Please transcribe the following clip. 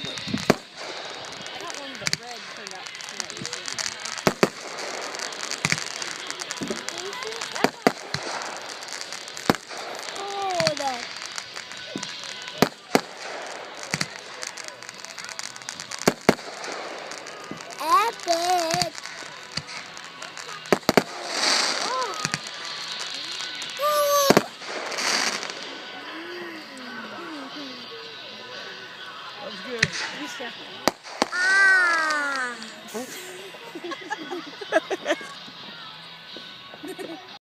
I got one, but red turned out to be easy. Oh, that. Epic. That was good. Lisa. Ah.